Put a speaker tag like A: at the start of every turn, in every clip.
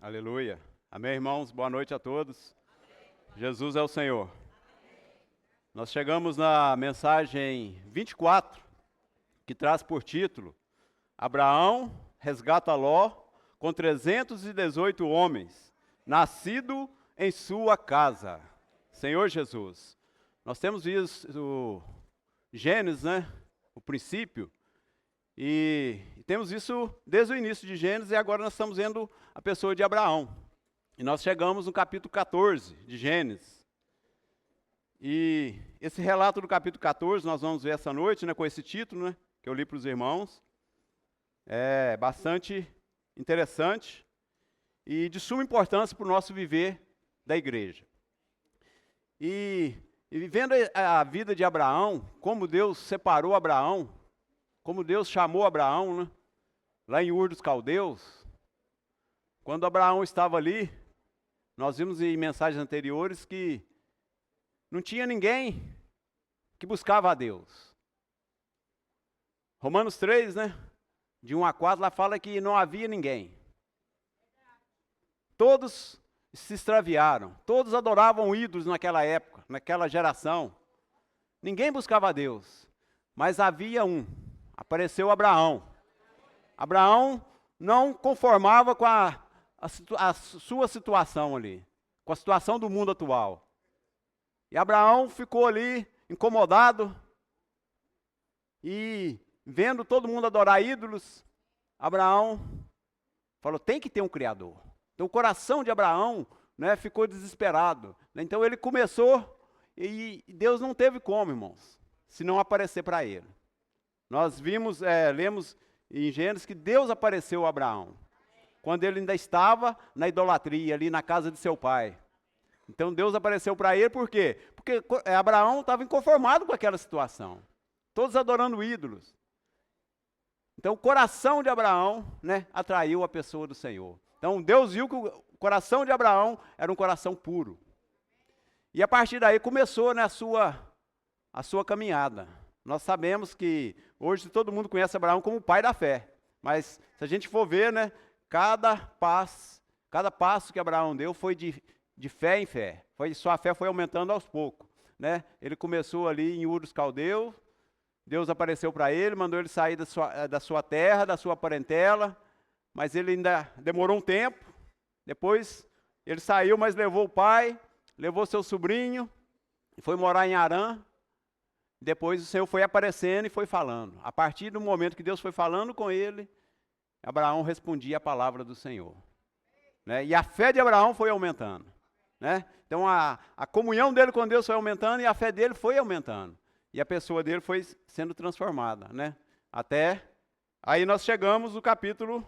A: Aleluia. Amém, irmãos? Boa noite a todos. Jesus é o Senhor. Nós chegamos na mensagem 24, que traz por título: Abraão resgata Ló com 318 homens, nascido em sua casa. Senhor Jesus. Nós temos visto o Gênesis, né? O princípio. E temos isso desde o início de Gênesis, e agora nós estamos vendo a pessoa de Abraão. E nós chegamos no capítulo 14 de Gênesis. E esse relato do capítulo 14 nós vamos ver essa noite, né, com esse título, né, que eu li para os irmãos. É bastante interessante e de suma importância para o nosso viver da igreja. E vendo a vida de Abraão, como Deus separou Abraão, como Deus chamou Abraão, né? Lá em Ur dos Caldeus, quando Abraão estava ali, nós vimos em mensagens anteriores que não tinha ninguém que buscava a Deus. Romanos 3, né? De 1 a 4, lá fala que não havia ninguém. Todos se extraviaram, todos adoravam ídolos naquela época, naquela geração. Ninguém buscava a Deus, mas havia um. Apareceu Abraão. Abraão não conformava com a sua situação ali, com a situação do mundo atual. E Abraão ficou ali incomodado e vendo todo mundo adorar ídolos, Abraão falou: tem que ter um Criador. Então o coração de Abraão, né, ficou desesperado. Então ele começou e Deus não teve como, irmãos, se não aparecer para ele. Nós lemos em Gênesis que Deus apareceu a Abraão, quando ele ainda estava na idolatria, ali na casa de seu pai. Então Deus apareceu para ele, por quê? Porque Abraão estava inconformado com aquela situação, todos adorando ídolos. Então o coração de Abraão, né, atraiu a pessoa do Senhor. Então Deus viu que o coração de Abraão era um coração puro. E a partir daí começou, né, a sua caminhada. Nós sabemos que hoje todo mundo conhece Abraão como o pai da fé. Mas se a gente for ver, né, cada passo que Abraão deu foi de fé em fé. Sua fé foi aumentando aos poucos, né? Ele começou ali em Ur dos Caldeus. Deus apareceu para ele, mandou ele sair da sua terra, da sua parentela. Mas ele ainda demorou um tempo. Depois ele saiu, mas levou o pai, levou seu sobrinho e foi morar em Harã. Depois o Senhor foi aparecendo e foi falando. A partir do momento que Deus foi falando com ele, Abraão respondia a palavra do Senhor, né? E a fé de Abraão foi aumentando, né? Então a comunhão dele com Deus foi aumentando e a fé dele foi aumentando. E a pessoa dele foi sendo transformada, né? Até aí nós chegamos no capítulo,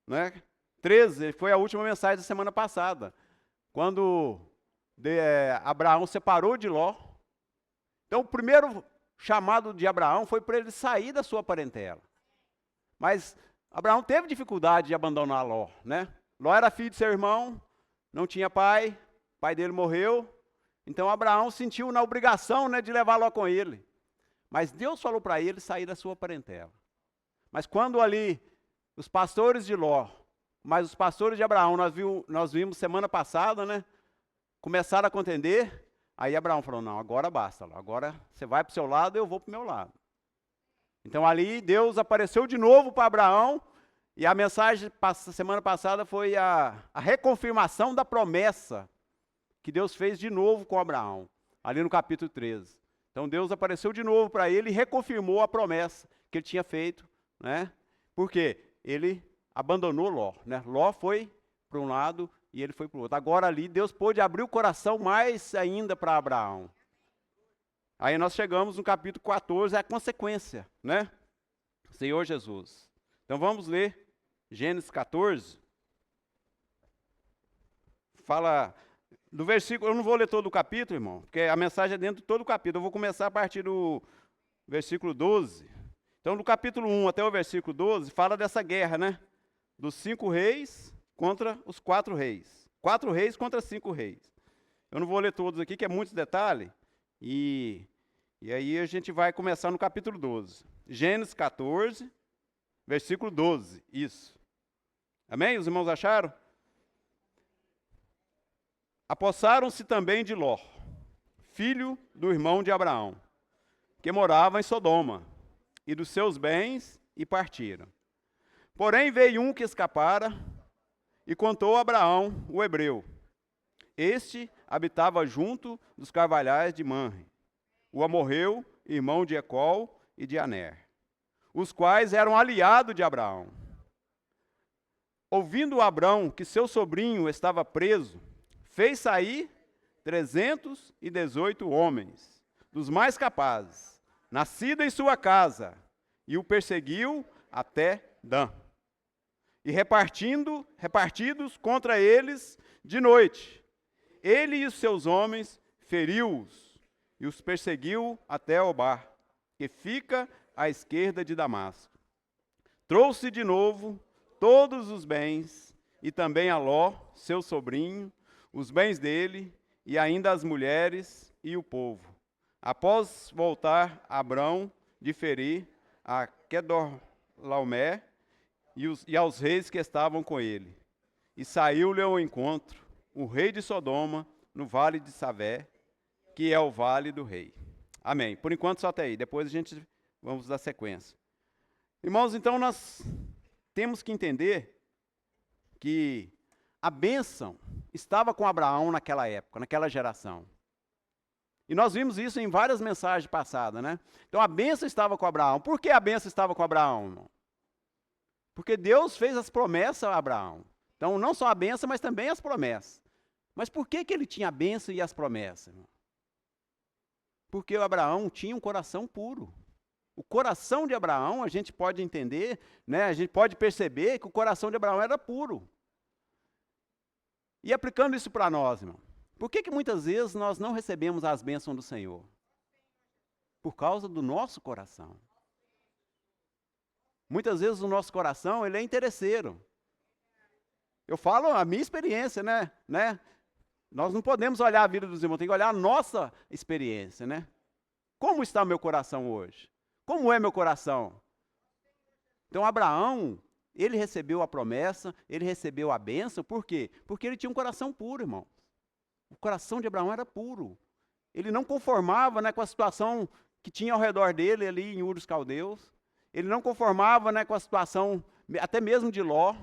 A: né, 13, foi a última mensagem da semana passada, quando Abraão separou de Ló. Então, o primeiro chamado de Abraão foi para ele sair da sua parentela. Mas Abraão teve dificuldade de abandonar Ló, né? Ló era filho de seu irmão, não tinha pai, o pai dele morreu. Então, Abraão sentiu na obrigação, né, de levar Ló com ele. Mas Deus falou para ele sair da sua parentela. Mas quando ali, os pastores de Ló, mas os pastores de Abraão, nós vimos semana passada, né, começaram a contender. Aí Abraão falou: não, agora basta, agora você vai para o seu lado, eu vou para o meu lado. Então ali Deus apareceu de novo para Abraão, e a mensagem semana passada foi a reconfirmação da promessa que Deus fez de novo com Abraão, ali no capítulo 13. Então Deus apareceu de novo para ele e reconfirmou a promessa que ele tinha feito, né? Porque ele abandonou Ló, né? Ló foi para um lado e ele foi para o outro. Agora ali Deus pôde abrir o coração mais ainda para Abraão. Aí nós chegamos no capítulo 14, é a consequência, né? Senhor Jesus. Então vamos ler Gênesis 14. Fala do versículo, eu não vou ler todo o capítulo, irmão, porque a mensagem é dentro de todo o capítulo. Eu vou começar a partir do versículo 12. Então do capítulo 1 até o versículo 12, fala dessa guerra, né? Dos 5 reis contra os 4 reis. 4 reis contra 5 reis. Eu não vou ler todos aqui, que é muitos detalhes. E aí a gente vai começar no capítulo 12. Gênesis 14, versículo 12. Isso. Amém? Os irmãos acharam? Apossaram-se também de Ló, filho do irmão de Abraão, que morava em Sodoma, e dos seus bens, e partiram. Porém veio um que escapara, e contou a Abraão, o hebreu. Este habitava junto dos carvalhais de Manre, o amorreu, irmão de Ecol e de Aner, os quais eram aliados de Abraão. Ouvindo Abrão que seu sobrinho estava preso, fez sair 318 homens, dos mais capazes, nascidos em sua casa, e o perseguiu até Dan. E repartidos contra eles de noite, ele e os seus homens feriu-os, e os perseguiu até Obar, que fica à esquerda de Damasco. Trouxe de novo todos os bens, e também a Ló, seu sobrinho, os bens dele, e ainda as mulheres e o povo. Após voltar Abrão de ferir a Quedorlaomé e aos reis que estavam com ele. E saiu-lhe ao encontro o rei de Sodoma, no vale de Savé, que é o vale do rei. Amém. Por enquanto só até aí, depois a gente vamos dar sequência. Irmãos, então nós temos que entender que a bênção estava com Abraão naquela época, naquela geração. E nós vimos isso em várias mensagens passadas, né? Então a bênção estava com Abraão. Por que a bênção estava com Abraão, irmão? Porque Deus fez as promessas a Abraão. Então não só a bênção, mas também as promessas. Mas por que ele tinha a bênção e as promessas, irmão? Porque o Abraão tinha um coração puro. O coração de Abraão, a gente pode entender, né? A gente pode perceber que o coração de Abraão era puro. E aplicando isso para nós, irmão, por que muitas vezes nós não recebemos as bênçãos do Senhor? Por causa do nosso coração. Muitas vezes o nosso coração, ele é interesseiro. Eu falo a minha experiência, né? Nós não podemos olhar a vida dos irmãos, tem que olhar a nossa experiência, né? Como está meu coração hoje? Como é meu coração? Então, Abraão, ele recebeu a promessa, ele recebeu a bênção, por quê? Porque ele tinha um coração puro, irmão. O coração de Abraão era puro. Ele não conformava, né, com a situação que tinha ao redor dele, ali em Ur dos Caldeus. Ele não conformava, né, com a situação, até mesmo de Ló,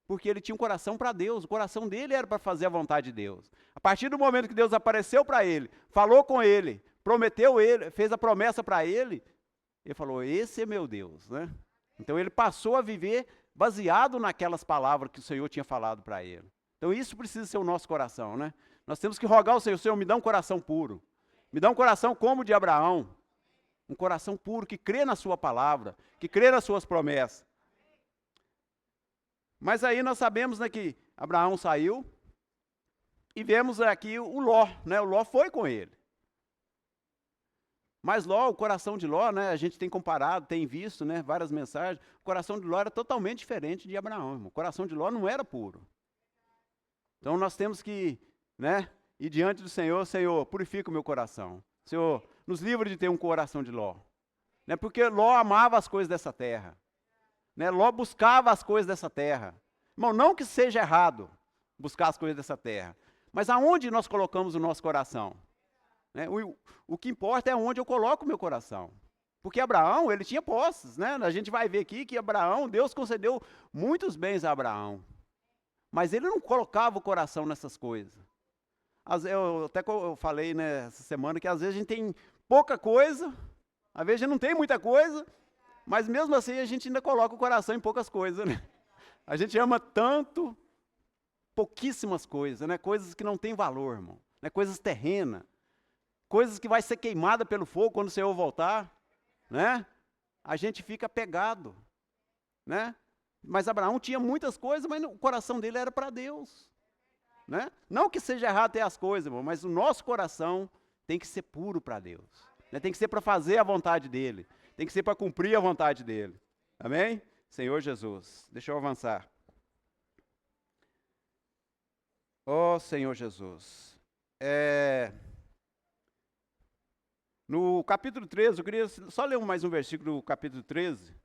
A: porque ele tinha um coração para Deus. O coração dele era para fazer a vontade de Deus. A partir do momento que Deus apareceu para ele, falou com ele, prometeu ele, fez a promessa para ele, ele falou, esse é meu Deus, né? Então ele passou a viver baseado naquelas palavras que o Senhor tinha falado para ele. Então isso precisa ser o nosso coração, né? Nós temos que rogar ao Senhor, Senhor, me dá um coração puro. Me dá um coração como o de Abraão. Um coração puro, que crê na sua palavra, que crê nas suas promessas. Mas aí nós sabemos, né, que Abraão saiu e vemos aqui o Ló, né? O Ló foi com ele. Mas Ló, o coração de Ló, né, a gente tem comparado, tem visto, né, várias mensagens, o coração de Ló era totalmente diferente de Abraão, irmão. O coração de Ló não era puro. Então nós temos que, né, ir diante do Senhor, Senhor, purifica o meu coração. Senhor, nos livre de ter um coração de Ló. Né, porque Ló amava as coisas dessa terra. Né, Ló buscava as coisas dessa terra. Irmão, não que seja errado buscar as coisas dessa terra, mas aonde nós colocamos o nosso coração? Né, o que importa é onde eu coloco o meu coração. Porque Abraão, ele tinha posses, né? A gente vai ver aqui que Abraão, Deus concedeu muitos bens a Abraão. Mas ele não colocava o coração nessas coisas. Eu falei, né, essa semana que às vezes a gente tem pouca coisa, às vezes a gente não tem muita coisa, mas mesmo assim a gente ainda coloca o coração em poucas coisas, né? A gente ama tanto pouquíssimas coisas, né? Coisas que não têm valor, irmão. Né? Coisas terrenas. Coisas que vai ser queimada pelo fogo quando o Senhor voltar, né? A gente fica apegado, né? Mas Abraão tinha muitas coisas, mas o coração dele era para Deus, né? Não que seja errado ter as coisas, irmão, mas o nosso coração tem que ser puro para Deus, né? Tem que ser para fazer a vontade dele, tem que ser para cumprir a vontade dele. Amém? Senhor Jesus, deixa eu avançar. Ó Senhor Jesus, no capítulo 13, eu queria só ler mais um versículo do capítulo 13,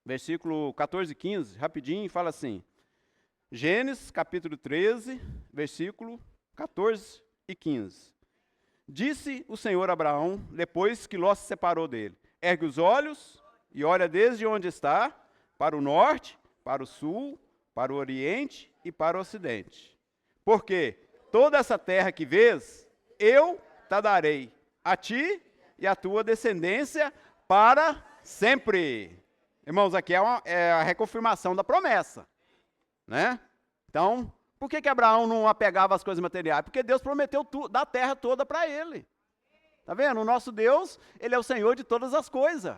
A: versículo 14 e 15, rapidinho, fala assim: Gênesis capítulo 13, versículo 14 e 15. Disse o Senhor a Abraão, depois que Ló se separou dele: ergue os olhos e olha desde onde está, para o norte, para o sul, para o oriente e para o ocidente. Porque toda essa terra que vês, eu te darei, a ti e à tua descendência para sempre. Irmãos, aqui é a reconfirmação da promessa, né? Então, por que Abraão não apegava às coisas materiais? Porque Deus prometeu da terra toda para ele. Tá vendo? O nosso Deus, ele é o Senhor de todas as coisas.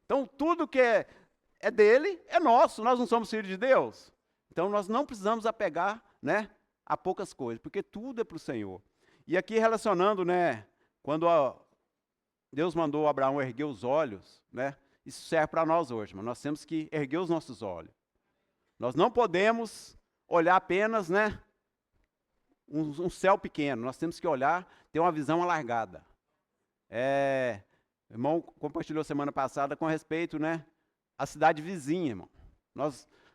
A: Então, tudo que é dele é nosso. Nós não somos filhos de Deus. Então, nós não precisamos apegar, né, a poucas coisas, porque tudo é para o Senhor. E aqui relacionando, né, quando Deus mandou Abraão erguer os olhos, né, isso serve para nós hoje, mas nós temos que erguer os nossos olhos. Nós não podemos olhar apenas, né, um céu pequeno, nós temos que olhar, ter uma visão alargada. O irmão compartilhou semana passada com respeito, né, à cidade vizinha, irmão.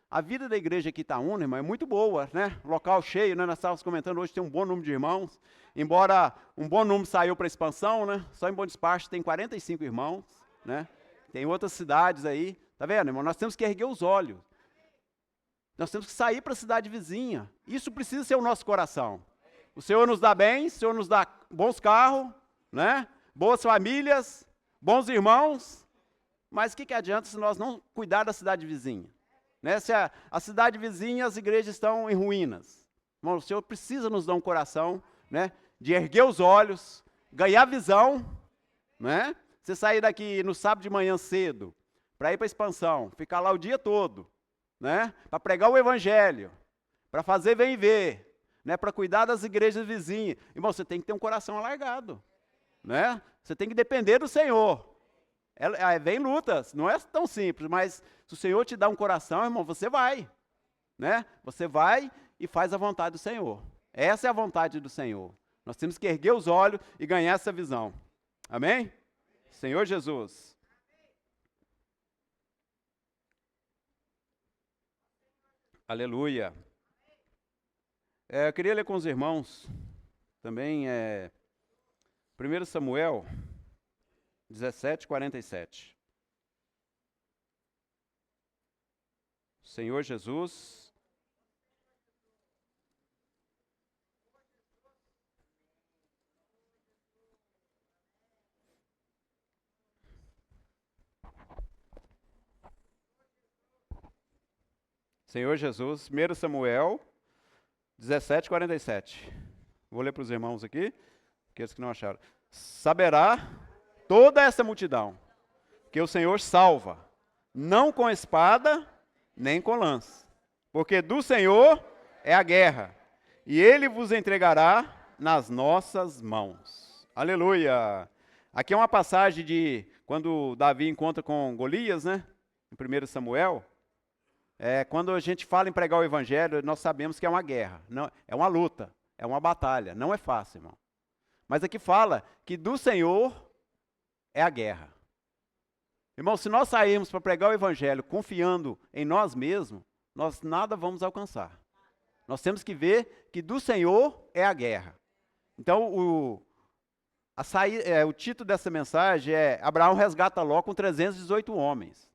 A: A vida da igreja aqui em Itaúna, irmão, é muito boa, né? Local cheio, né? Nós estávamos comentando hoje, tem um bom número de irmãos. Embora um bom número saiu para expansão, né? Só em Bom Despacho tem 45 irmãos, né? Tem outras cidades aí. Tá vendo, irmão? Nós temos que erguer os olhos. Nós temos que sair para a cidade vizinha. Isso precisa ser o nosso coração. O Senhor nos dá bens, o Senhor nos dá bons carros, né? Boas famílias, bons irmãos. Mas o que adianta se nós não cuidar da cidade vizinha? Né? Se a cidade vizinha, as igrejas estão em ruínas. Irmão, o Senhor precisa nos dar um coração, né, de erguer os olhos, ganhar visão, né? Você sair daqui no sábado de manhã cedo, para ir para a expansão, ficar lá o dia todo, né, para pregar o evangelho, para fazer vem ver, né, para cuidar das igrejas vizinhas. Irmão, você tem que ter um coração alargado, né? Você tem que depender do Senhor. Vem lutas, não é tão simples, mas se o Senhor te dá um coração, irmão, você vai, né? Você vai e faz a vontade do Senhor. Essa é a vontade do Senhor. Nós temos que erguer os olhos e ganhar essa visão. Amém? Senhor Jesus. Aleluia. Eu queria ler com os irmãos também 1 Samuel 17:47. Senhor Jesus. Senhor Jesus, 1 Samuel 17:47. Vou ler para os irmãos aqui, aqueles que não acharam. Saberá toda essa multidão que o Senhor salva, não com espada, nem com lança, porque do Senhor é a guerra, e Ele vos entregará nas nossas mãos. Aleluia! Aqui é uma passagem de quando Davi encontra com Golias, né? Em 1 Samuel. Quando a gente fala em pregar o evangelho, nós sabemos que é uma guerra, não, é uma luta, é uma batalha, não é fácil, irmão. Mas aqui fala que do Senhor é a guerra. Irmão, se nós sairmos para pregar o evangelho confiando em nós mesmos, nós nada vamos alcançar. Nós temos que ver que do Senhor é a guerra. Então, o título dessa mensagem é Abraão resgata Ló com 318 homens.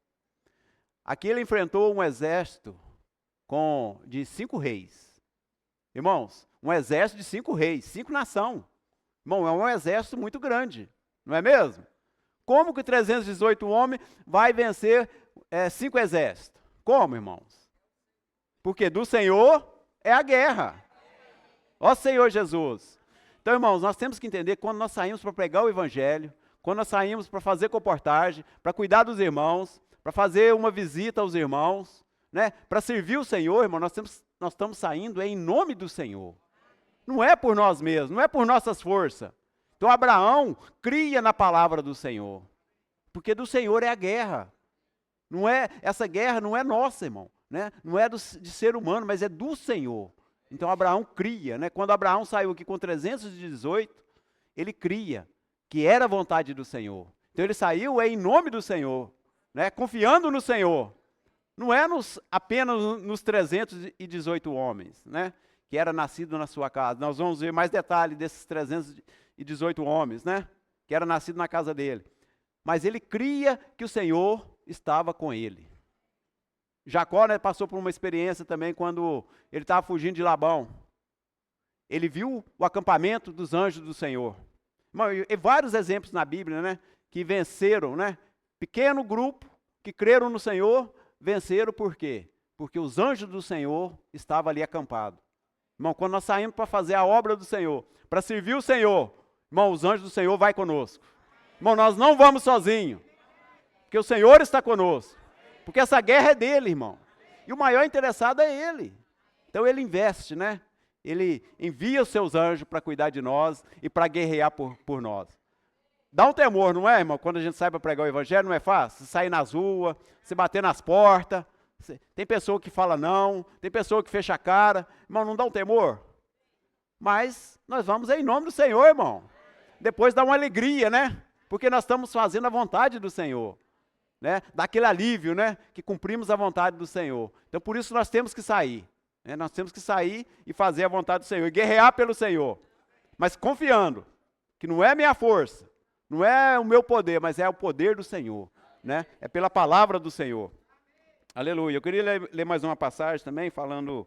A: Aqui ele enfrentou um exército de 5 reis. Irmãos, um exército de 5 reis, 5 nações. Irmão, é um exército muito grande, não é mesmo? Como que 318 homens vai vencer 5 exércitos? Como, irmãos? Porque do Senhor é a guerra. Ó Senhor Jesus. Então, irmãos, nós temos que entender que quando nós saímos para pregar o evangelho, quando nós saímos para fazer comportagem, para cuidar dos irmãos, para fazer uma visita aos irmãos, né, para servir o Senhor, irmão, nós estamos saindo em nome do Senhor. Não é por nós mesmos, não é por nossas forças. Então Abraão cria na palavra do Senhor, porque do Senhor é a guerra. Essa guerra não é nossa, irmão, né? Não é de ser humano, mas é do Senhor. Então Abraão cria, né? Quando Abraão saiu aqui com 318, ele cria que era a vontade do Senhor. Então ele saiu em nome do Senhor, né? Confiando no Senhor. não é apenas nos 318 homens, né, que era nascido na sua casa. Nós vamos ver mais detalhes desses 318 homens, né, que era nascido na casa dele. Mas ele cria que o Senhor estava com ele. Jacó, né, passou por uma experiência também quando ele estava fugindo de Labão. Ele viu o acampamento dos anjos do Senhor. Irmão, e vários exemplos na Bíblia, né, que venceram, né, pequeno grupo que creram no Senhor, venceram por quê? Porque os anjos do Senhor estavam ali acampados. Irmão, quando nós saímos para fazer a obra do Senhor, para servir o Senhor, irmão, os anjos do Senhor vão conosco. Irmão, nós não vamos sozinhos, porque o Senhor está conosco. Porque essa guerra é dele, irmão. E o maior interessado é ele. Então ele investe, né? Ele envia os seus anjos para cuidar de nós e para guerrear por nós. Dá um temor, não é, irmão? Quando a gente sai para pregar o evangelho, não é fácil? Você sair nas ruas, você bater nas portas. Tem pessoa que fala não, tem pessoa que fecha a cara. Irmão, não dá um temor? Mas nós vamos em nome do Senhor, irmão. Depois dá uma alegria, né? Porque nós estamos fazendo a vontade do Senhor. Né? Dá aquele alívio, né? Que cumprimos a vontade do Senhor. Então por isso nós temos que sair. Né? Nós temos que sair e fazer a vontade do Senhor. E guerrear pelo Senhor. Mas confiando que não é minha força. Não é o meu poder, mas é o poder do Senhor, né? É pela palavra do Senhor. Aleluia. Eu queria ler mais uma passagem também, falando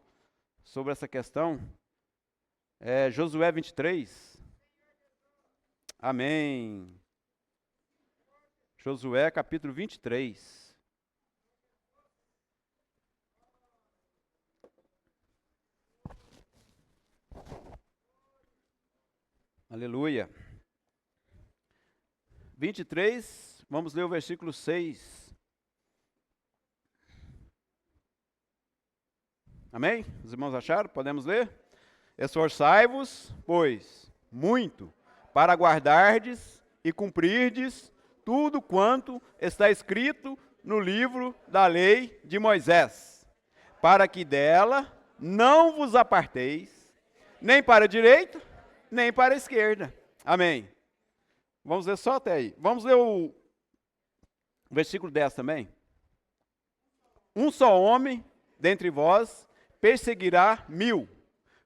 A: sobre essa questão. Josué 23. Amém. Josué capítulo 23. Aleluia. 23, vamos ler o versículo 6. Amém? Os irmãos acharam? Podemos ler? Esforçai-vos, pois, muito, para guardardes e cumprirdes tudo quanto está escrito no livro da lei de Moisés, para que dela não vos aparteis, nem para a direita, nem para a esquerda. Amém. Vamos ler só até aí. Vamos ler o versículo 10 também. Um só homem dentre vós perseguirá 1000,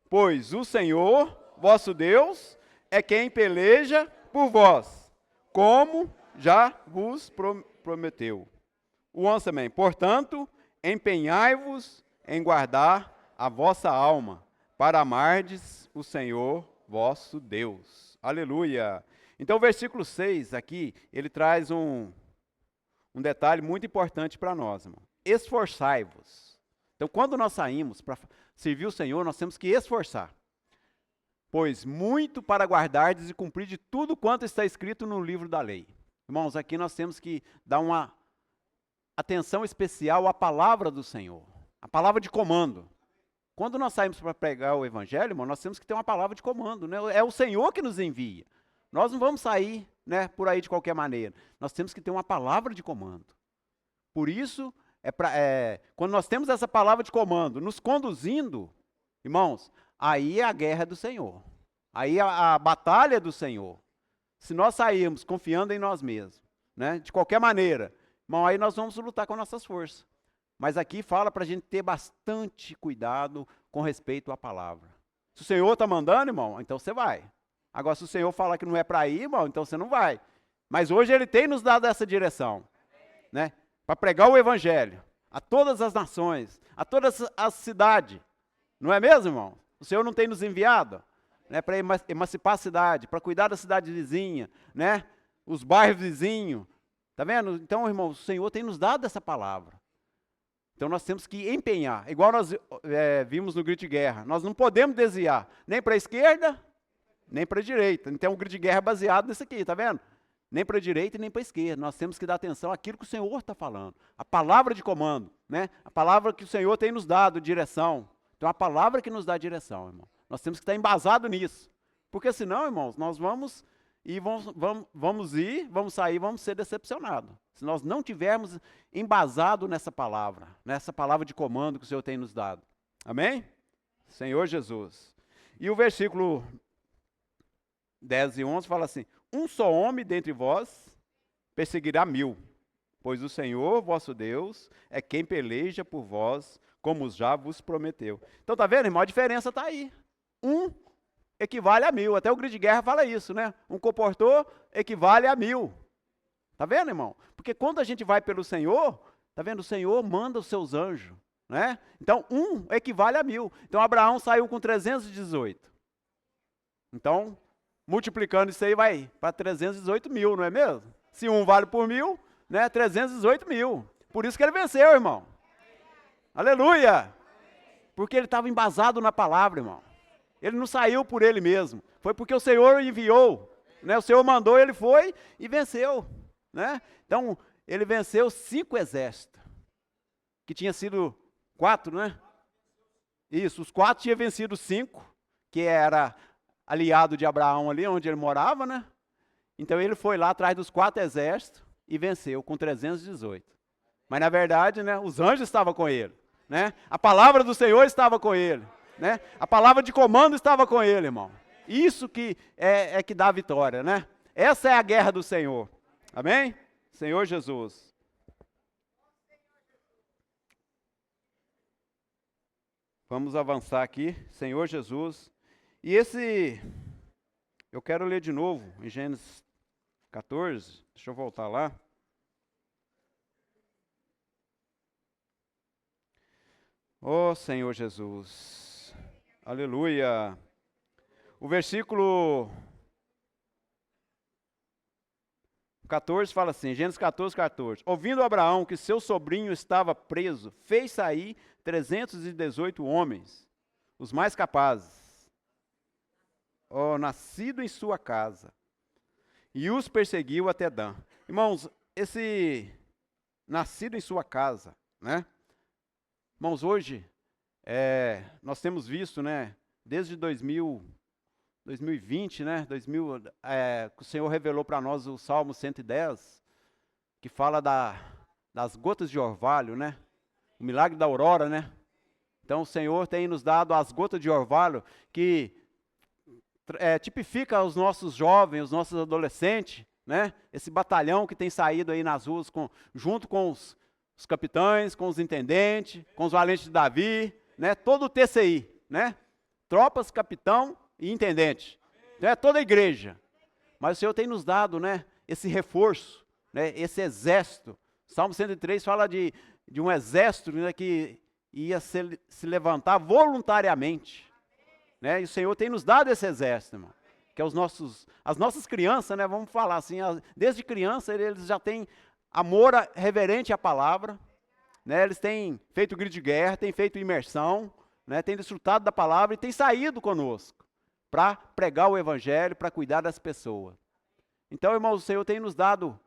A: pois o Senhor, vosso Deus, é quem peleja por vós, como já vos prometeu. O 11 também. Portanto, empenhai-vos em guardar a vossa alma, para amardes o Senhor, vosso Deus. Aleluia. Então o versículo 6 aqui, ele traz um detalhe muito importante para nós, irmão. Esforçai-vos. Então quando nós saímos para servir o Senhor, nós temos que esforçar. Pois muito para guardardes e cumprir de tudo quanto está escrito no livro da lei. Irmãos, aqui nós temos que dar uma atenção especial à palavra do Senhor. A palavra de comando. Quando nós saímos para pregar o evangelho, irmão, nós temos que ter uma palavra de comando, né? É o Senhor que nos envia. Nós não vamos sair, né, por aí de qualquer maneira. Nós temos que ter uma palavra de comando. Por isso, quando nós temos essa palavra de comando nos conduzindo, irmãos, aí é a guerra do Senhor. Aí é a batalha do Senhor. Se nós sairmos confiando em nós mesmos, né, de qualquer maneira, irmão, aí nós vamos lutar com nossas forças. Mas aqui fala para a gente ter bastante cuidado com respeito à palavra. Se o Senhor está mandando, irmão, então você vai. Agora, se o Senhor falar que não é para ir, irmão, então você não vai. Mas hoje Ele tem nos dado essa direção, né? Para pregar o Evangelho a todas as nações, a todas as cidades. Não é mesmo, irmão? O Senhor não tem nos enviado, né, para emancipar a cidade, para cuidar da cidade vizinha, né? Os bairros vizinhos. Tá vendo? Então, irmão, o Senhor tem nos dado essa palavra. Então nós temos que empenhar. Igual nós vimos no grito de guerra. Nós não podemos desviar nem para a esquerda, nem para a direita. Então o grito de guerra é baseado nisso aqui, tá vendo? Nem para a direita e nem para a esquerda. Nós temos que dar atenção àquilo que o Senhor está falando. A palavra de comando, né? A palavra que o Senhor tem nos dado, direção. Então a palavra que nos dá direção, irmão. Nós temos que estar embasado nisso. Porque senão, irmãos, nós vamos sair, vamos ser decepcionados. Se nós não tivermos embasado nessa palavra de comando que o Senhor tem nos dado. Amém? Senhor Jesus. E o versículo 10 e 11 fala assim: um só homem dentre vós perseguirá 1000, pois o Senhor, vosso Deus, é quem peleja por vós, como já vos prometeu. Então, tá vendo, irmão? A diferença está aí. Um equivale a 1000. Até o grito de guerra fala isso, né? Um comportor equivale a 1000. Tá vendo, irmão? Porque quando a gente vai pelo Senhor, tá vendo? O Senhor manda os seus anjos, né? Então, um equivale a 1000. Então, Abraão saiu com 318. Então, multiplicando isso aí, vai para 318 mil, não é mesmo? Se um vale por 1000, né? 318 mil. Por isso que ele venceu, irmão. Aleluia! Porque ele estava embasado na palavra, irmão. Ele não saiu por ele mesmo. Foi porque o Senhor o enviou, né? O Senhor mandou, ele foi e venceu, né? Então, ele venceu 5 exércitos, que tinha sido 4, né? Isso, os 4 tinham vencido 5, que era aliado de Abraão ali, onde ele morava, né? Então, ele foi lá atrás dos 4 exércitos e venceu com 318. Mas, na verdade, né, os anjos estavam com ele, né? A palavra do Senhor estava com ele, né? A palavra de comando estava com ele, irmão. Isso que é que dá a vitória, né? Essa é a guerra do Senhor. Amém? Senhor Jesus. Vamos avançar aqui. Senhor Jesus. E eu quero ler de novo em Gênesis 14. Deixa eu voltar lá. Oh, Senhor Jesus. Aleluia. O versículo 14 fala assim, Gênesis 14, 14. Ouvindo Abraão que seu sobrinho estava preso, fez sair 318 homens, os mais capazes, nascido em sua casa, e os perseguiu até Dan. Irmãos, esse nascido em sua casa, né? Irmãos, hoje, nós temos visto, né, desde 2020, né, que o Senhor revelou para nós o Salmo 110, que fala das gotas de orvalho, né, o milagre da aurora, né. Então, o Senhor tem nos dado as gotas de orvalho, que tipifica os nossos jovens, os nossos adolescentes, né, esse batalhão que tem saído aí nas ruas, junto com os capitães, com os intendentes, com os valentes de Davi, né, todo o TCI, né, tropas, capitão e intendente. Então é toda a igreja. Mas o Senhor tem nos dado, né, esse reforço, né, esse exército. Salmo 103 fala de um exército, né, que ia se levantar voluntariamente, né, e o Senhor tem nos dado esse exército, irmão, que é as nossas crianças, né, vamos falar assim, desde criança eles já têm amor reverente à palavra, né, eles têm feito grito de guerra, têm feito imersão, né, têm desfrutado da palavra e têm saído conosco para pregar o evangelho, para cuidar das pessoas. Então, irmãos, o Senhor tem nos dado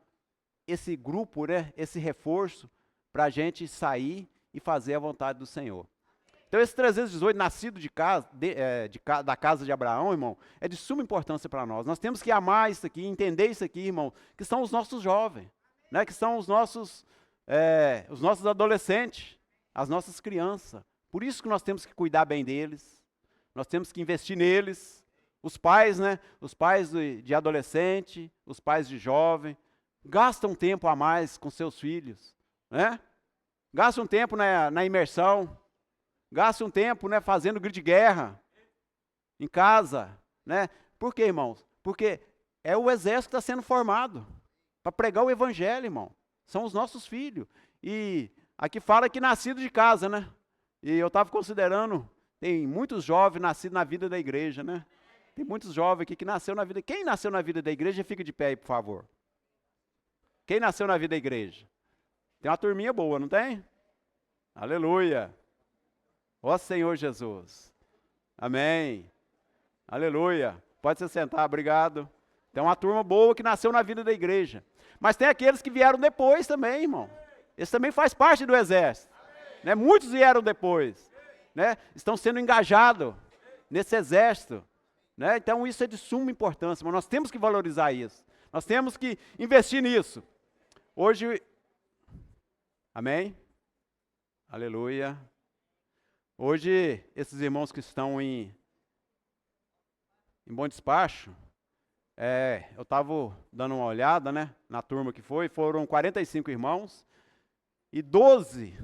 A: esse grupo, né, esse reforço para a gente sair e fazer a vontade do Senhor. Então, esse 318, nascido da casa de Abraão, irmão, é de suma importância para nós. Nós temos que amar isso aqui, entender isso aqui, irmão, que são os nossos jovens, né, que são os nossos adolescentes, as nossas crianças. Por isso que nós temos que cuidar bem deles, nós temos que investir neles. Os pais, né, os pais de adolescente, os pais de jovem, gastam tempo a mais com seus filhos, né? Gastam tempo na imersão, gastam tempo, né, fazendo grito de guerra em casa, né? Por quê, irmãos? Porque é o exército que está sendo formado para pregar o evangelho, irmão. São os nossos filhos. E aqui fala que nascido de casa, né? E eu estava considerando, tem muitos jovens nascidos na vida da igreja, né? Tem muitos jovens aqui que nasceu na vida. Quem nasceu na vida da igreja, fica de pé aí, por favor. Quem nasceu na vida da igreja? Tem uma turminha boa, não tem? Aleluia. Ó Senhor Jesus. Amém. Aleluia. Pode se sentar, obrigado. Tem uma turma boa que nasceu na vida da igreja. Mas tem aqueles que vieram depois também, irmão. Esse também faz parte do exército. Né? Muitos vieram depois. Né? Estão sendo engajados nesse exército. Né? Então isso é de suma importância, mas nós temos que valorizar isso. Nós temos que investir nisso. Hoje, amém? Aleluia. Hoje, esses irmãos que estão em Bom Despacho, Eu estava dando uma olhada, né, na turma que foram 45 irmãos, e 12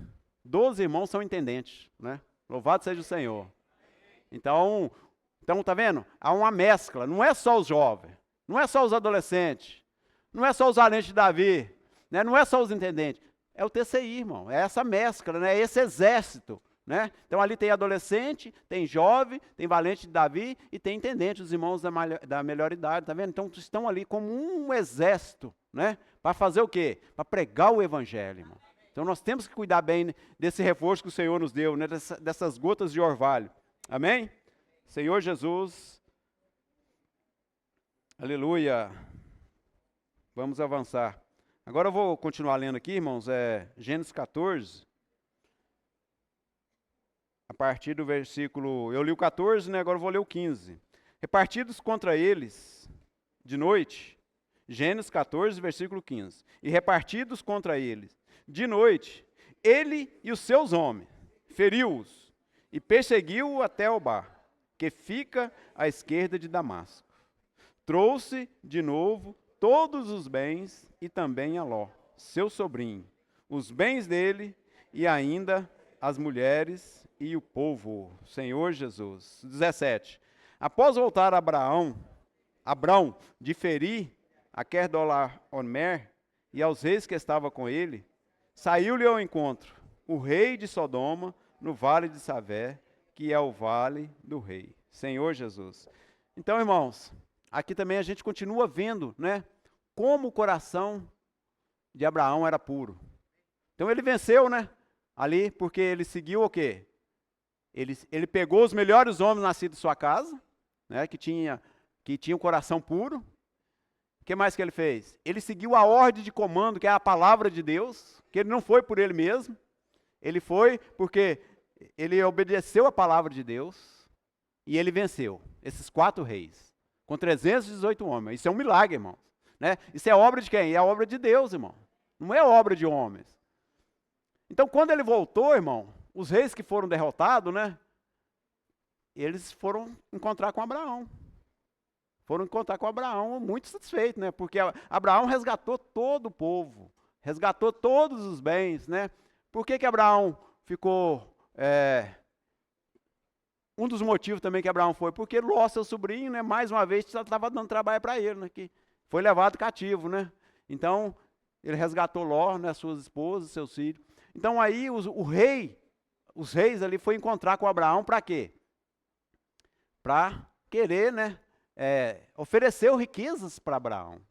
A: irmãos são intendentes, né? Louvado seja o Senhor. Então, tá vendo? Há uma mescla, não é só os jovens, não é só os adolescentes, não é só os valentes de Davi, né? Não é só os intendentes, é o TCI, irmão, é essa mescla, né? É esse exército, né? Então ali tem adolescente, tem jovem, tem valente de Davi e tem intendente, os irmãos da melhor idade, tá vendo? Então estão ali como um exército, né? Para fazer o quê? Para pregar o evangelho, irmão. Então nós temos que cuidar bem desse reforço que o Senhor nos deu, né? Dessas gotas de orvalho. Amém? Senhor Jesus. Aleluia. Vamos avançar. Agora eu vou continuar lendo aqui, irmãos, Gênesis 14. A partir do versículo, eu li o 14, né? Agora eu vou ler o 15. Repartidos contra eles de noite, Gênesis 14, versículo 15. E repartidos contra eles de noite, ele e os seus homens, feriu-os e perseguiu-o até Obá, que fica à esquerda de Damasco. Trouxe de novo todos os bens e também a Ló, seu sobrinho, os bens dele e ainda as mulheres e o povo. Senhor Jesus. 17. Após voltar a Abrão de ferir a Querdolaomer e aos reis que estavam com ele, saiu-lhe ao encontro o rei de Sodoma no vale de Savé, que é o vale do rei. Senhor Jesus. Então, irmãos, aqui também a gente continua vendo, né, como o coração de Abraão era puro. Então ele venceu, né, ali, porque ele seguiu o quê? Ele pegou os melhores homens nascidos em sua casa, né, que tinha um coração puro. O que mais que ele fez? Ele seguiu a ordem de comando, que é a palavra de Deus, que ele não foi por ele mesmo. Ele foi porque ele obedeceu a palavra de Deus e ele venceu esses 4 reis, com 318 homens. Isso é um milagre, irmão. Né? Isso é obra de quem? É a obra de Deus, irmão. Não é obra de homens. Então, quando ele voltou, irmão, os reis que foram derrotados, né? Eles foram encontrar com Abraão. Foram encontrar com Abraão muito satisfeitos, né? Porque Abraão resgatou todo o povo, resgatou todos os bens, né? Por que Abraão ficou... Um dos motivos também que Abraão foi, porque Ló, seu sobrinho, né? Mais uma vez, estava dando trabalho para ele, né? Que foi levado cativo, né? Então, ele resgatou Ló, né? Suas esposas, seus filhos. Então aí os reis ali foi encontrar com Abraão para quê? Para querer, né? Ofereceu riquezas para Abraão.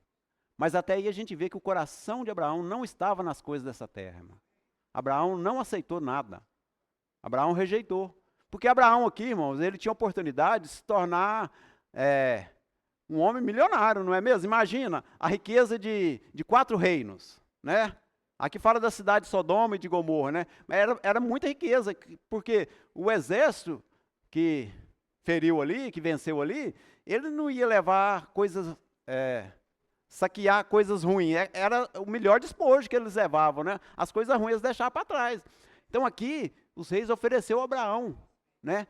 A: Mas até aí a gente vê que o coração de Abraão não estava nas coisas dessa terra, irmão. Abraão não aceitou nada. Abraão rejeitou. Porque Abraão aqui, irmãos, ele tinha a oportunidade de se tornar um homem milionário, não é mesmo? Imagina a riqueza de 4 reinos, né? Aqui fala da cidade de Sodoma e de Gomorra, né? Era muita riqueza, porque o exército que feriu ali, que venceu ali, ele não ia levar coisas, saquear coisas ruins. Era o melhor despojo que eles levavam, né? As coisas ruins eles deixavam para trás. Então aqui, os reis ofereceu a Abraão, né?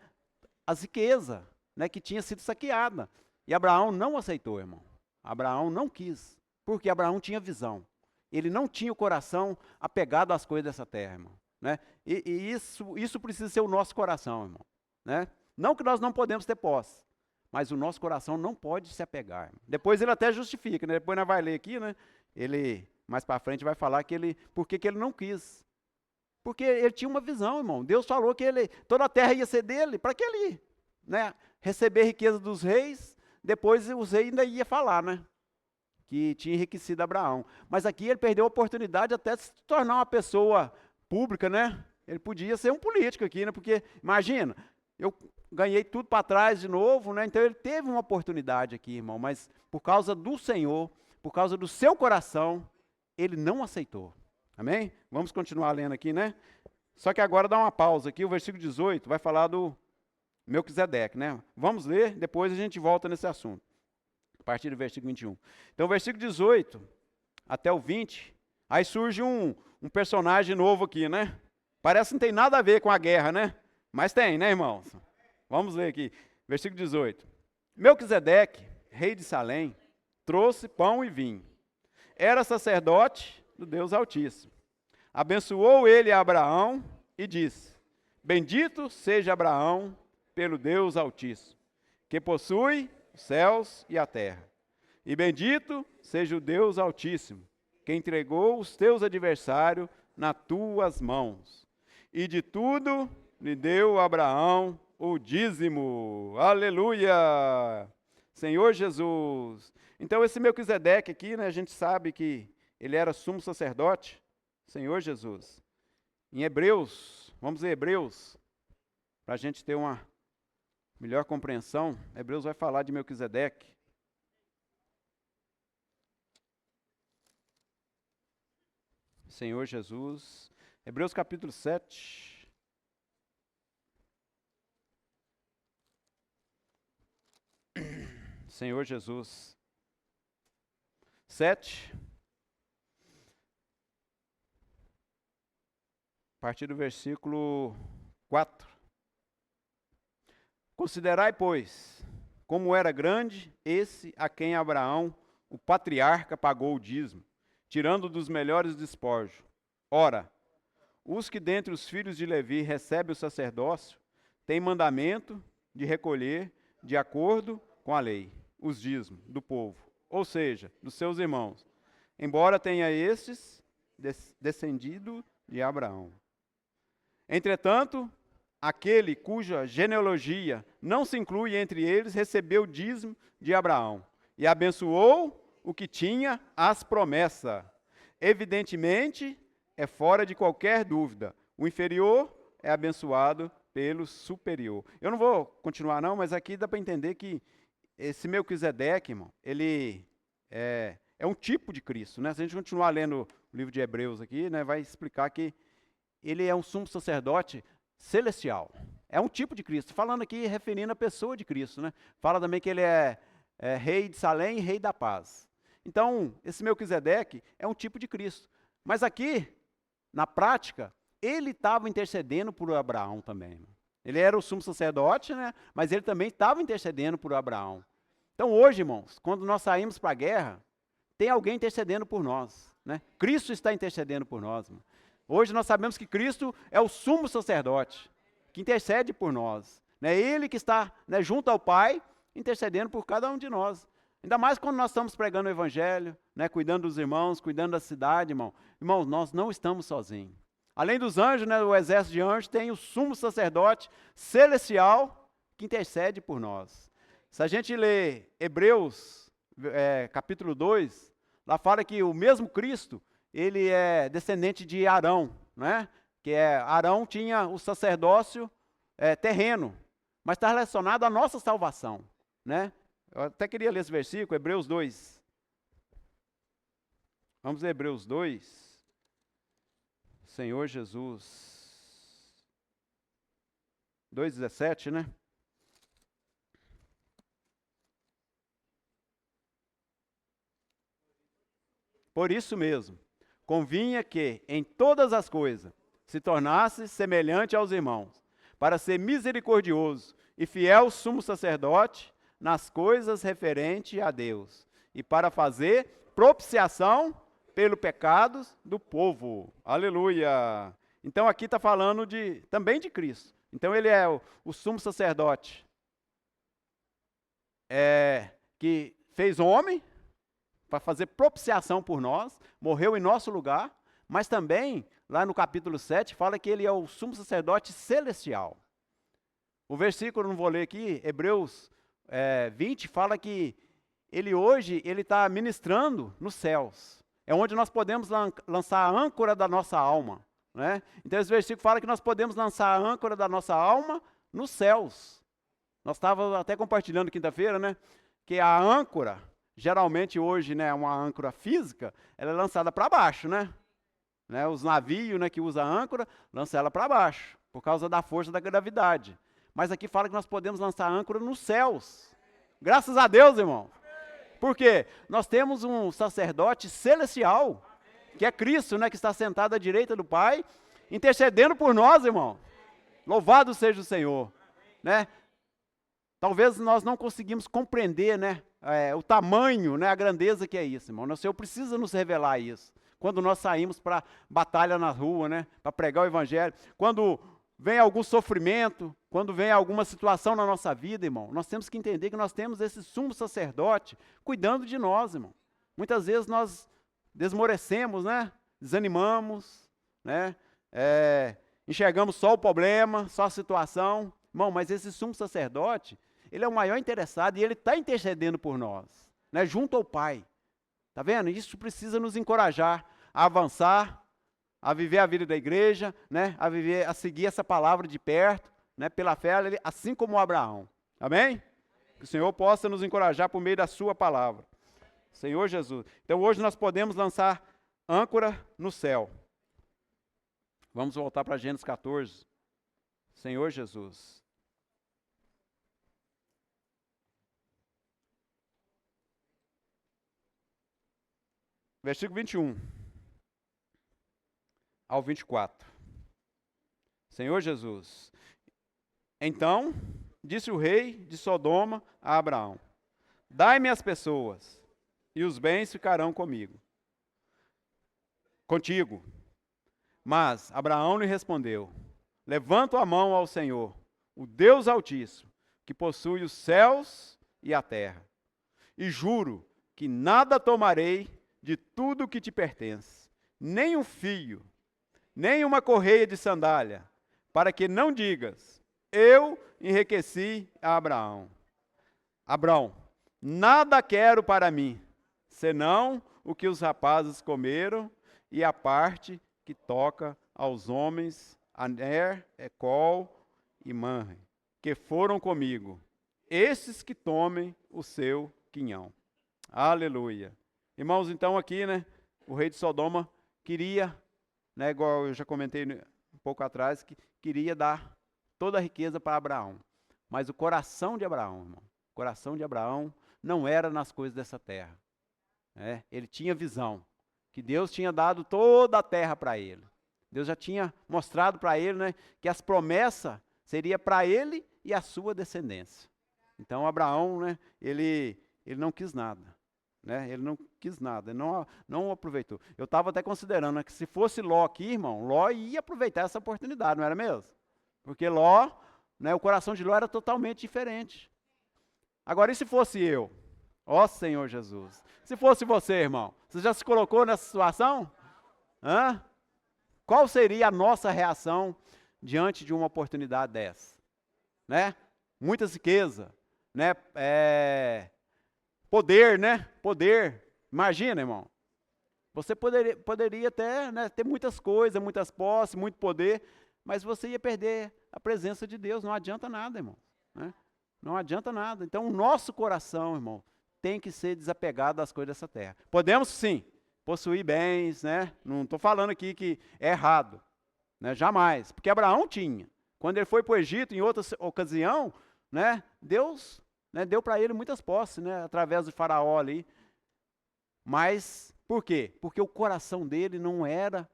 A: As riquezas, né? Que tinha sido saqueada. E Abraão não aceitou, irmão. Abraão não quis, porque Abraão tinha visão. Ele não tinha o coração apegado às coisas dessa terra, irmão. Né? E isso precisa ser o nosso coração, irmão. Né? Não que nós não podemos ter posse, mas o nosso coração não pode se apegar. Irmão. Depois ele até justifica, né? Depois nós vamos ler aqui, né? Ele, mais para frente, vai falar por que ele não quis. Porque ele tinha uma visão, irmão. Deus falou que toda a terra ia ser dele, para que ele, né, receber riqueza dos reis, depois os reis ainda iam falar, né? Que tinha enriquecido Abraão. Mas aqui ele perdeu a oportunidade até de se tornar uma pessoa pública, né? Ele podia ser um político aqui, né? Porque, imagina, eu ganhei tudo para trás de novo, né? Então ele teve uma oportunidade aqui, irmão, mas por causa do Senhor, por causa do seu coração, ele não aceitou. Amém? Vamos continuar lendo aqui, né? Só que agora dá uma pausa aqui, o versículo 18 vai falar do Melquisedeque, né? Vamos ler, depois a gente volta nesse assunto. A partir do versículo 21. Então, versículo 18 até o 20, aí surge um personagem novo aqui, né? Parece que não tem nada a ver com a guerra, né? Mas tem, né, irmãos? Vamos ler aqui, versículo 18. Melquisedeque, rei de Salém, trouxe pão e vinho. Era sacerdote do Deus Altíssimo. Abençoou ele a Abraão e disse: Bendito seja Abraão pelo Deus Altíssimo, que possui os céus e a terra. E bendito seja o Deus Altíssimo, que entregou os teus adversários nas tuas mãos. E de tudo lhe deu Abraão o dízimo. Aleluia! Senhor Jesus. Então esse Melquisedeque aqui, né, a gente sabe que ele era sumo sacerdote. Senhor Jesus. Em Hebreus, vamos ler Hebreus, para a gente ter uma melhor compreensão. Hebreus vai falar de Melquisedeque. Senhor Jesus. Hebreus capítulo 7. Senhor Jesus. 7. A partir do versículo 4. Considerai, pois, como era grande esse a quem Abraão, o patriarca, pagou o dízimo, tirando dos melhores despojos. Ora, os que dentre os filhos de Levi recebem o sacerdócio, têm mandamento de recolher, de acordo com a lei, os dízimos do povo, ou seja, dos seus irmãos, embora tenha estes descendido de Abraão. Entretanto, aquele cuja genealogia não se inclui entre eles, recebeu o dízimo de Abraão, e abençoou o que tinha as promessas. Evidentemente, é fora de qualquer dúvida, o inferior é abençoado pelo superior. Eu não vou continuar não, mas aqui dá para entender que esse Melquisedeque, irmão, ele é um tipo de Cristo, né? Se a gente continuar lendo o livro de Hebreus aqui, né, vai explicar que ele é um sumo sacerdote celestial. É um tipo de Cristo. Falando aqui, referindo a pessoa de Cristo, né? Fala também que ele é rei de Salém e rei da paz. Então, esse Melquisedeque é um tipo de Cristo. Mas aqui, na prática, ele estava intercedendo por Abraão também. Ele era o sumo sacerdote, né? Mas ele também estava intercedendo por Abraão. Então hoje, irmãos, quando nós saímos para a guerra, tem alguém intercedendo por nós, né? Cristo está intercedendo por nós. Irmão. Hoje nós sabemos que Cristo é o sumo sacerdote, que intercede por nós. É ele que está, né, junto ao Pai, intercedendo por cada um de nós. Ainda mais quando nós estamos pregando o Evangelho, né, cuidando dos irmãos, cuidando da cidade, irmão. Irmãos, nós não estamos sozinhos. Além dos anjos, né, o exército de anjos, tem o sumo sacerdote celestial que intercede por nós. Se a gente ler Hebreus, capítulo 2, lá fala que o mesmo Cristo, ele é descendente de Arão, né? Arão tinha o sacerdócio terreno, mas está relacionado à nossa salvação, né? Eu até queria ler esse versículo, Hebreus 2. Vamos ler Hebreus 2. Senhor Jesus. 2,17, né? Por isso mesmo, convinha que, em todas as coisas, se tornasse semelhante aos irmãos, para ser misericordioso e fiel sumo sacerdote nas coisas referentes a Deus, e para fazer propiciação pelos pecados do povo. Aleluia! Então aqui está falando também de Cristo. Então ele é o sumo sacerdote que fez homem para fazer propiciação por nós, morreu em nosso lugar, mas também, lá no capítulo 7, fala que ele é o sumo sacerdote celestial. O versículo, não vou ler aqui, Hebreus 20, fala que ele hoje está ministrando nos céus. É onde nós podemos lançar a âncora da nossa alma. Né? Então esse versículo fala que nós podemos lançar a âncora da nossa alma nos céus. Nós estávamos até compartilhando quinta-feira, né, que a âncora, geralmente hoje, né, uma âncora física, ela é lançada para baixo, né? Os navios, né, que usam a âncora, lançam ela para baixo, por causa da força da gravidade. Mas aqui fala que nós podemos lançar a âncora nos céus. Graças a Deus, irmão. Por quê? Nós temos um sacerdote celestial, que é Cristo, né, que está sentado à direita do Pai, intercedendo por nós, irmão. Louvado seja o Senhor. Né? Talvez nós não conseguimos compreender, né, o tamanho, né, a grandeza que é isso, irmão. O Senhor precisa nos revelar isso. Quando nós saímos para batalha na rua, né, para pregar o evangelho, quando vem algum sofrimento, quando vem alguma situação na nossa vida, irmão, nós temos que entender que nós temos esse sumo sacerdote cuidando de nós, irmão. Muitas vezes nós desmorecemos, né, desanimamos, né, enxergamos só o problema, só a situação. Irmão, mas esse sumo sacerdote, ele é o maior interessado e ele está intercedendo por nós, né, junto ao Pai. Está vendo? Isso precisa nos encorajar a avançar, a viver a vida da igreja, né, a seguir essa palavra de perto, né, pela fé, assim como Abraão. Amém? Que o Senhor possa nos encorajar por meio da sua palavra. Senhor Jesus. Então hoje nós podemos lançar âncora no céu. Vamos voltar para Gênesis 14. Senhor Jesus. Versículo 21 ao 24. Senhor Jesus. Então, disse o rei de Sodoma a Abraão: dai-me as pessoas, e os bens ficarão contigo. Mas Abraão lhe respondeu: levanto a mão ao Senhor, o Deus Altíssimo, que possui os céus e a terra, e juro que nada tomarei de tudo que te pertence, nem um fio, nem uma correia de sandália, para que não digas: eu enriqueci a Abraão. Abraão, nada quero para mim, senão o que os rapazes comeram e a parte que toca aos homens, Aner, Ecol e Manre, que foram comigo, esses que tomem o seu quinhão. Aleluia. Irmãos, então aqui, né, o rei de Sodoma queria, né, igual eu já comentei um pouco atrás, que queria dar toda a riqueza para Abraão. Mas o coração de Abraão, irmão, o coração de Abraão não era nas coisas dessa terra. Né? Ele tinha visão, que Deus tinha dado toda a terra para ele. Deus já tinha mostrado para ele, né, que as promessas seriam para ele e a sua descendência. Então Abraão, né, ele não quis nada. Né? Ele não quis nada, ele não aproveitou. Eu estava até considerando, né, que se fosse Ló aqui, irmão, Ló ia aproveitar essa oportunidade, não era mesmo? Porque Ló, né, o coração de Ló era totalmente diferente. Agora, e se fosse eu? Ó Senhor Jesus. Se fosse você, irmão, você já se colocou nessa situação? Hã? Qual seria a nossa reação diante de uma oportunidade dessa? Né? Muita riqueza, né? Poder, né? Poder. Imagina, irmão. Você poderia até, né, ter muitas coisas, muitas posses, muito poder, mas você ia perder a presença de Deus. Não adianta nada, irmão. Né? Não adianta nada. Então, o nosso coração, irmão, tem que ser desapegado das coisas dessa terra. Podemos, sim, possuir bens, né? Não estou falando aqui que é errado. Né? Jamais. Porque Abraão tinha. Quando ele foi para o Egito, em outra ocasião, né, Deus... né, deu para ele muitas posses, né, através do faraó ali. Mas, por quê? Porque o coração dele não era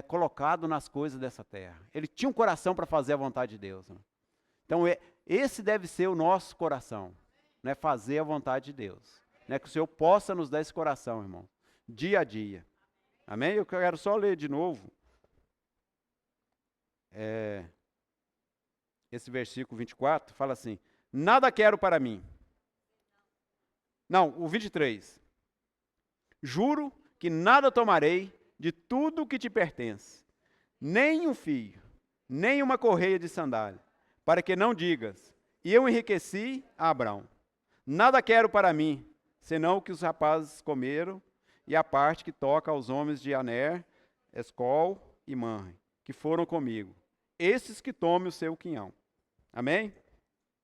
A: colocado nas coisas dessa terra. Ele tinha um coração para fazer a vontade de Deus. Né? Então, esse deve ser o nosso coração, né, fazer a vontade de Deus. Né, que o Senhor possa nos dar esse coração, irmão, dia a dia. Amém? Eu quero só ler de novo esse versículo 24, fala assim: nada quero para mim. Não, o 23. Juro que nada tomarei de tudo que te pertence, nem um fio, nem uma correia de sandália, para que não digas: e eu enriqueci a Abraão. Nada quero para mim, senão o que os rapazes comeram, e a parte que toca aos homens de Aner, Escol e Manre, que foram comigo, esses que tomem o seu quinhão. Amém?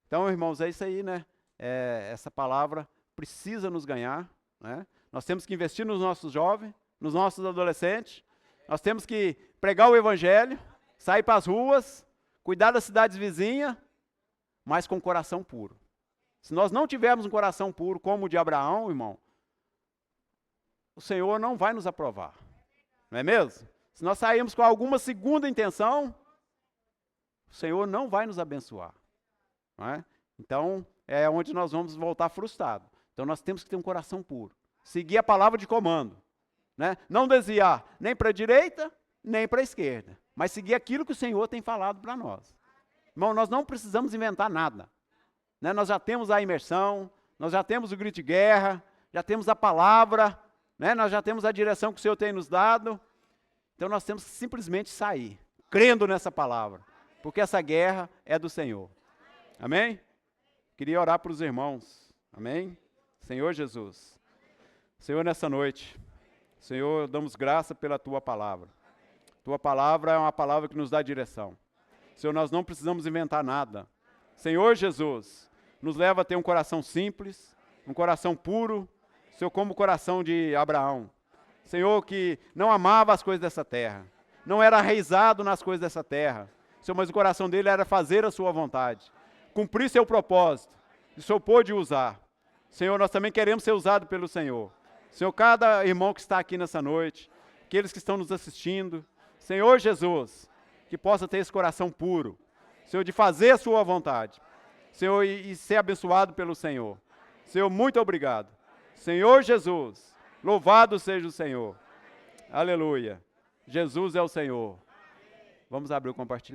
A: Então, irmãos, é isso aí, né? Essa palavra precisa nos ganhar, né? Nós temos que investir nos nossos jovens, nos nossos adolescentes. Nós temos que pregar o evangelho, sair para as ruas, cuidar das cidades vizinhas, mas com coração puro. Se nós não tivermos um coração puro como o de Abraão, irmão, o Senhor não vai nos aprovar. Não é mesmo? Se nós sairmos com alguma segunda intenção, o Senhor não vai nos abençoar. Não é? Então, é onde nós vamos voltar frustrados. Então, nós temos que ter um coração puro. Seguir a palavra de comando. Né? Não desviar nem para a direita, nem para a esquerda. Mas seguir aquilo que o Senhor tem falado para nós. Irmão, nós não precisamos inventar nada. Né? Nós já temos a imersão, nós já temos o grito de guerra, já temos a palavra, né? Nós já temos a direção que o Senhor tem nos dado. Então, nós temos que simplesmente sair, crendo nessa palavra. Porque essa guerra é do Senhor. Amém? Queria orar para os irmãos. Amém? Senhor Jesus. Senhor, nessa noite, Senhor, damos graça pela Tua palavra. Tua palavra é uma palavra que nos dá direção. Senhor, nós não precisamos inventar nada. Senhor Jesus, nos leva a ter um coração simples, um coração puro, Senhor, como o coração de Abraão. Senhor, que não amava as coisas dessa terra, não era arraizado nas coisas dessa terra. Senhor, mas o coração dele era fazer a sua vontade, cumprir seu propósito, e o Senhor pôde usar. Senhor, nós também queremos ser usados pelo Senhor. Senhor, cada irmão que está aqui nessa noite, aqueles que estão nos assistindo, Senhor Jesus, que possa ter esse coração puro, Senhor, de fazer a sua vontade, Senhor, e ser abençoado pelo Senhor. Senhor, muito obrigado. Senhor Jesus, louvado seja o Senhor. Aleluia. Jesus é o Senhor. Vamos abrir o compartilhamento.